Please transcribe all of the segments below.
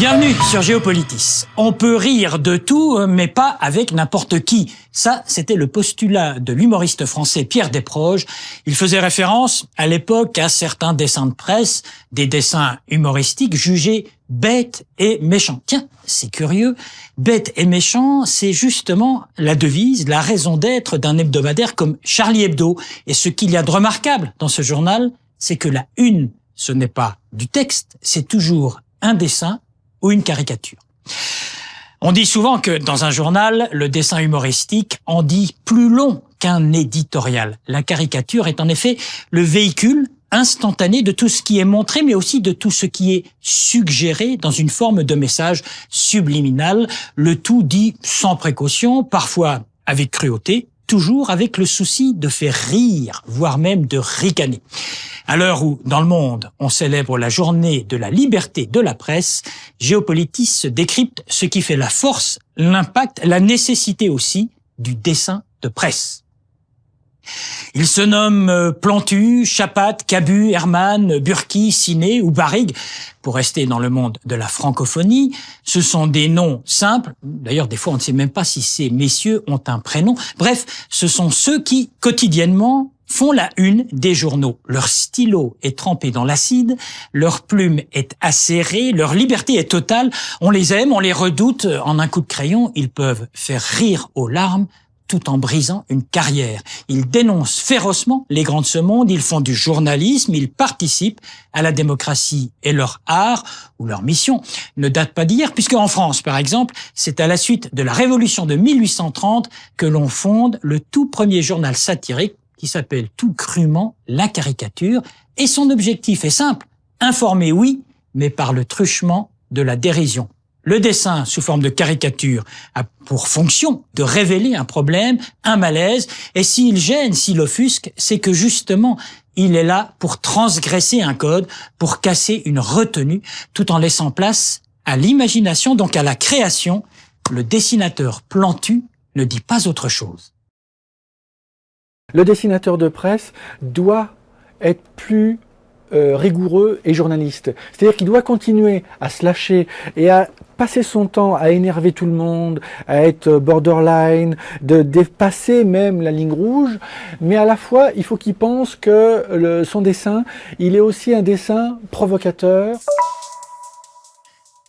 Bienvenue sur Géopolitis. On peut rire de tout, mais pas avec n'importe qui. Ça, c'était le postulat de l'humoriste français Pierre Desproges. Il faisait référence, à l'époque, à certains dessins de presse, des dessins humoristiques jugés bêtes et méchants. Tiens, c'est curieux. Bêtes et méchants, c'est justement la devise, la raison d'être d'un hebdomadaire comme Charlie Hebdo. Et ce qu'il y a de remarquable dans ce journal, c'est que la une, ce n'est pas du texte, c'est toujours un dessin ou une caricature. On dit souvent que dans un journal, le dessin humoristique en dit plus long qu'un éditorial. La caricature est en effet le véhicule instantané de tout ce qui est montré, mais aussi de tout ce qui est suggéré dans une forme de message subliminal, le tout dit sans précaution, parfois avec cruauté, toujours avec le souci de faire rire, voire même de ricaner. À l'heure où, dans le monde, on célèbre la journée de la liberté de la presse, Géopolitis se décrypte ce qui fait la force, l'impact, la nécessité aussi du dessin de presse. Ils se nomment Plantu, Chapat, Cabu, Herman, Burki, Ciné ou Barrigue, pour rester dans le monde de la francophonie. Ce sont des noms simples. D'ailleurs, des fois, on ne sait même pas si ces messieurs ont un prénom. Bref, ce sont ceux qui, quotidiennement, font la une des journaux. Leur stylo est trempé dans l'acide, leur plume est acérée, leur liberté est totale. On les aime, on les redoute. En un coup de crayon, ils peuvent faire rire aux larmes tout en brisant une carrière. Ils dénoncent férocement les grands de ce monde, ils font du journalisme, ils participent à la démocratie et leur art ou leur mission ne date pas d'hier, puisque en France, par exemple, c'est à la suite de la Révolution de 1830 que l'on fonde le tout premier journal satirique qui s'appelle tout crûment La Caricature, et son objectif est simple, informer oui, mais par le truchement de la dérision. Le dessin sous forme de caricature a pour fonction de révéler un problème, un malaise, et s'il gêne, s'il offusque, c'est que justement, il est là pour transgresser un code, pour casser une retenue, tout en laissant place à l'imagination, donc à la création. Le dessinateur Plantu ne dit pas autre chose. Le dessinateur de presse doit être plus rigoureux et journaliste. C'est-à-dire qu'il doit continuer à se lâcher et à passer son temps à énerver tout le monde, à être borderline, de dépasser même la ligne rouge, mais à la fois, il faut qu'il pense que son dessin, il est aussi un dessin provocateur.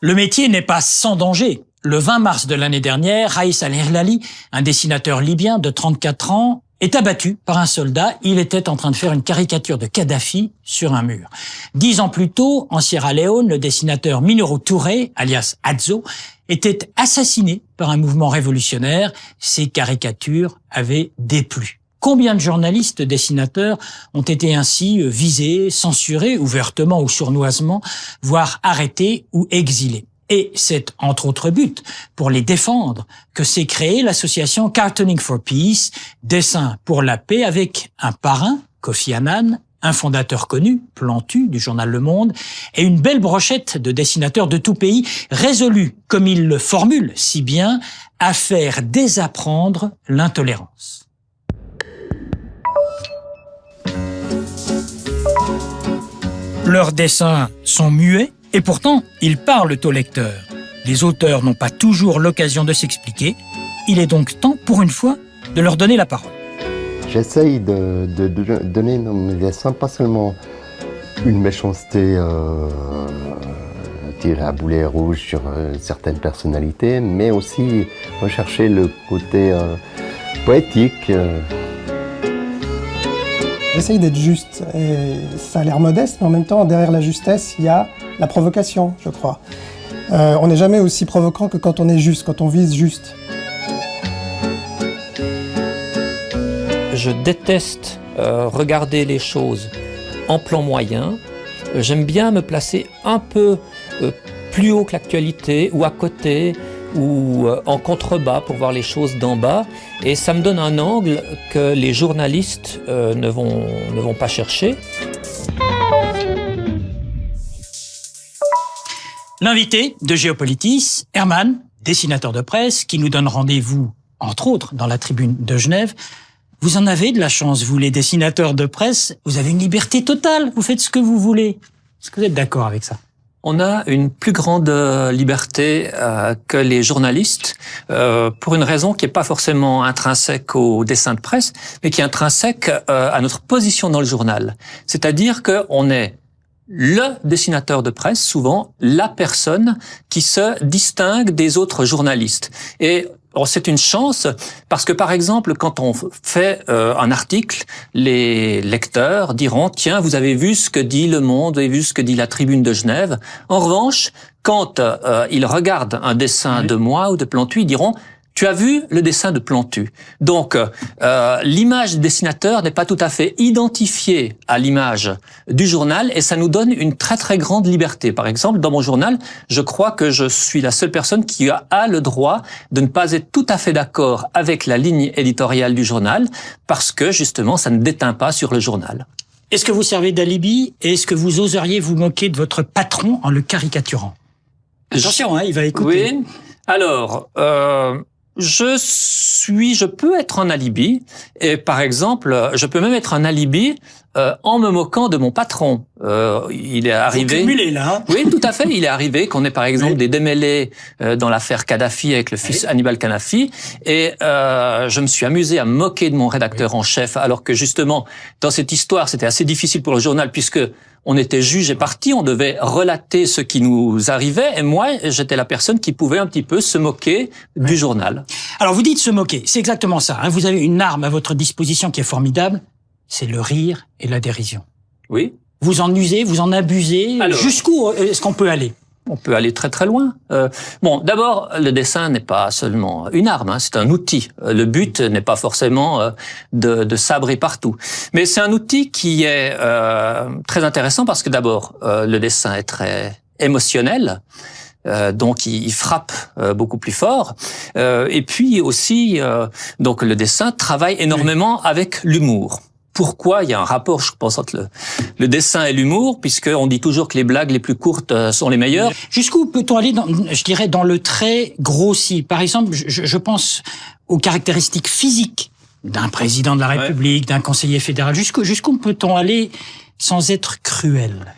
Le métier n'est pas sans danger. Le 20 mars de l'année dernière, Raïs Al-Hilali, un dessinateur libyen de 34 ans, est abattu par un soldat. Il était en train de faire une caricature de Kadhafi sur un mur. 10 ans plus tôt, en Sierra Leone, le dessinateur Minoru Touré, alias Adzo, était assassiné par un mouvement révolutionnaire. Ses caricatures avaient déplu. Combien de journalistes dessinateurs ont été ainsi visés, censurés, ouvertement ou sournoisement, voire arrêtés ou exilés? Et c'est, entre autres buts, pour les défendre, que s'est créée l'association Cartooning for Peace, Dessin pour la paix, avec un parrain, Kofi Annan, un fondateur connu, Plantu, du journal Le Monde, et une belle brochette de dessinateurs de tout pays, résolus, comme il le formule si bien, à faire désapprendre l'intolérance. Leurs dessins sont muets, et pourtant, ils parlent au lecteur. Les auteurs n'ont pas toujours l'occasion de s'expliquer. Il est donc temps, pour une fois, de leur donner la parole. J'essaye de donner dans mes dessins pas seulement une méchanceté tirée à boulet rouge sur certaines personnalités, mais aussi rechercher le côté poétique. J'essaye d'être juste. Et ça a l'air modeste, mais en même temps, derrière la justesse, il y a la provocation, je crois. On n'est jamais aussi provoquant que quand on est juste, quand on vise juste. Je déteste regarder les choses en plan moyen. J'aime bien me placer un peu plus haut que l'actualité, ou à côté, ou en contrebas pour voir les choses d'en bas. Et ça me donne un angle que les journalistes ne vont pas chercher. L'invité de Géopolitis, Herman, dessinateur de presse, qui nous donne rendez-vous, entre autres, dans la Tribune de Genève. Vous en avez de la chance, vous les dessinateurs de presse, vous avez une liberté totale, vous faites ce que vous voulez. Est-ce que vous êtes d'accord avec ça? On a une plus grande liberté que les journalistes, pour une raison qui n'est pas forcément intrinsèque au dessin de presse, mais qui est intrinsèque à notre position dans le journal. C'est-à-dire qu'on est le dessinateur de presse, souvent la personne qui se distingue des autres journalistes. Et c'est une chance parce que, par exemple, quand on fait un article, les lecteurs diront « Tiens, vous avez vu ce que dit Le Monde, vous avez vu ce que dit la Tribune de Genève ». En revanche, quand ils regardent un dessin de moi ou de Plantu, ils diront « Tu as vu le dessin de Plantu ». Donc, l'image du dessinateur n'est pas tout à fait identifiée à l'image du journal et ça nous donne une très très grande liberté. Par exemple, dans mon journal, je crois que je suis la seule personne qui a le droit de ne pas être tout à fait d'accord avec la ligne éditoriale du journal parce que justement, ça ne déteint pas sur le journal. Est-ce que vous servez d'alibi et est-ce que vous oseriez vous moquer de votre patron en le caricaturant? Attention, il va écouter. Oui. Alors, je peux être un alibi et par exemple, je peux même être un alibi en me moquant de mon patron. Il est arrivé. Vous cumulez, là. Hein. Oui, tout à fait. Il est arrivé qu'on ait par exemple des démêlés dans l'affaire Kadhafi avec le fils Hannibal Kadhafi et je me suis amusé à me moquer de mon rédacteur en chef alors que justement dans cette histoire c'était assez difficile pour le journal puisque on était juge et partie, on devait relater ce qui nous arrivait et moi j'étais la personne qui pouvait un petit peu se moquer du journal. Alors vous dites se moquer, c'est exactement ça. Hein. Vous avez une arme à votre disposition qui est formidable, c'est le rire et la dérision. Oui. Vous en usez, vous en abusez. Jusqu'où est-ce qu'on peut aller? On peut aller très très loin. Bon, d'abord, le dessin n'est pas seulement une arme, c'est un outil. Le but n'est pas forcément de sabrer partout. Mais c'est un outil qui est très intéressant parce que d'abord, le dessin est très émotionnel. Donc il frappe beaucoup plus fort. Et puis aussi, donc le dessin travaille énormément avec l'humour. Pourquoi il y a un rapport, je pense, entre le dessin et l'humour, puisqu'on dit toujours que les blagues les plus courtes sont les meilleures. Jusqu'où peut-on aller, je dirais, dans le trait grossi? Par exemple, je pense aux caractéristiques physiques d'un président de la République, d'un conseiller fédéral. Jusqu'où peut-on aller sans être cruel?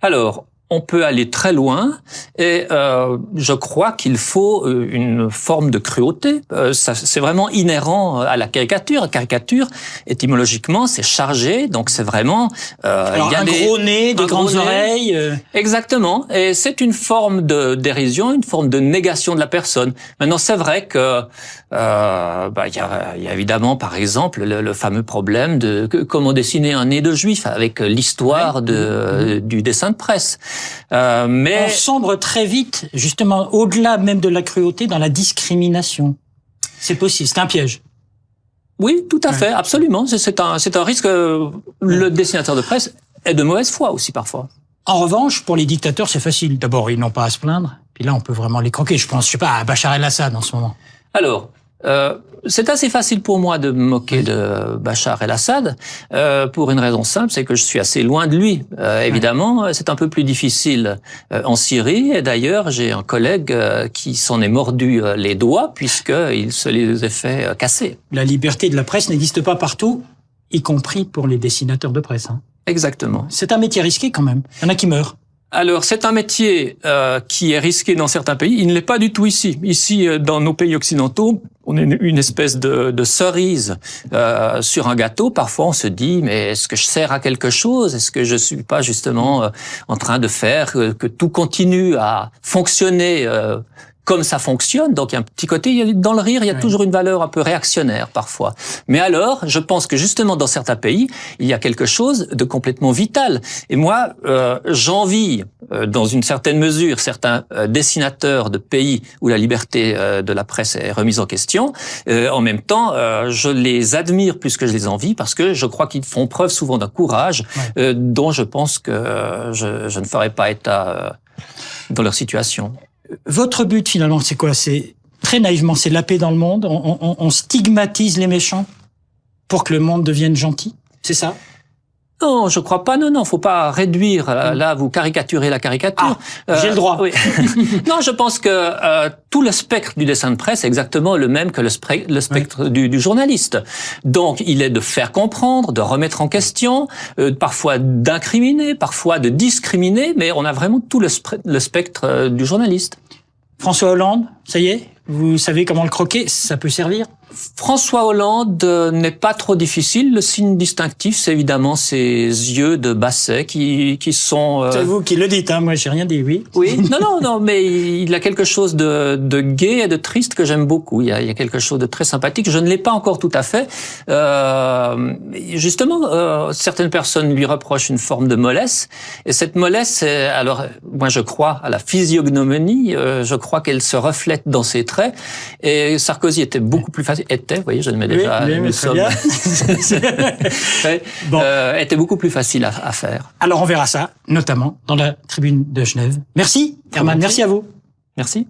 Alors, on peut aller très loin et je crois qu'il faut une forme de cruauté. C'est vraiment inhérent à la caricature. La caricature, étymologiquement, c'est chargé, donc c'est vraiment... Alors, il y a gros nez, des grandes oreilles... Exactement, et c'est une forme de dérision, une forme de négation de la personne. Maintenant, c'est vrai que il y a évidemment, par exemple, le fameux problème de comment dessiner un nez de juif avec l'histoire du dessin de presse. Mais on sombre très vite, justement, au-delà même de la cruauté, dans la discrimination. C'est possible, c'est un piège. Oui, tout à fait, absolument. C'est un risque. Le dessinateur de presse est de mauvaise foi aussi parfois. En revanche, pour les dictateurs, c'est facile. D'abord, ils n'ont pas à se plaindre. Puis là, on peut vraiment les croquer. Je pense, à Bachar el-Assad en ce moment. Alors, c'est assez facile pour moi de me moquer de Bachar el-Assad pour une raison simple, c'est que je suis assez loin de lui. Évidemment, c'est un peu plus difficile en Syrie. Et d'ailleurs, j'ai un collègue qui s'en est mordu les doigts puisqu'il se les a fait casser. La liberté de la presse n'existe pas partout, y compris pour les dessinateurs de presse. Hein. Exactement. C'est un métier risqué quand même. Il y en a qui meurent. Alors, c'est un métier qui est risqué dans certains pays. Il ne l'est pas du tout ici. Ici, dans nos pays occidentaux, on est une espèce de cerise sur un gâteau. Parfois, on se dit, mais est-ce que je sers à quelque chose? Est-ce que je suis pas justement en train de faire que tout continue à fonctionner comme ça fonctionne? Donc, il y a un petit côté, dans le rire, il y a toujours une valeur un peu réactionnaire parfois. Mais alors, je pense que justement, dans certains pays, il y a quelque chose de complètement vital. Et moi, j'envie, dans une certaine mesure, certains dessinateurs de pays où la liberté de la presse est remise en question. En même temps, je les admire plus que je les envie parce que je crois qu'ils font preuve souvent d'un courage dont je pense que je ne ferai pas état dans leur situation. Votre but, finalement, c'est quoi? C'est très naïvement, c'est la paix dans le monde. On stigmatise les méchants pour que le monde devienne gentil. C'est ça? Non, je crois pas. Non, faut pas réduire. Là, vous caricaturez la caricature. J'ai le droit. Oui. Non, je pense que tout le spectre du dessin de presse est exactement le même que le spectre du journaliste. Donc, il est de faire comprendre, de remettre en question, parfois d'incriminer, parfois de discriminer, mais on a vraiment tout le spectre du journaliste. François Hollande, ça y est, vous savez comment le croquer, ça peut servir? François Hollande n'est pas trop difficile. Le signe distinctif, c'est évidemment ses yeux de Basset qui sont... C'est vous qui le dites, hein, moi j'ai rien dit, oui. Oui, non, mais il a quelque chose de gai et de triste que j'aime beaucoup. Il y a quelque chose de très sympathique. Je ne l'ai pas encore tout à fait. Justement, certaines personnes lui reprochent une forme de mollesse. Et cette mollesse, alors moi je crois à la physiognomonie. Je crois qu'elle se reflète dans ses traits. Et Sarkozy était beaucoup plus facile. Vous voyez, je le mets déjà. Oui, mais très bien. Bon. Était beaucoup plus facile à faire. Alors on verra ça, notamment dans la tribune de Genève. Merci, Herman, merci à vous. Merci.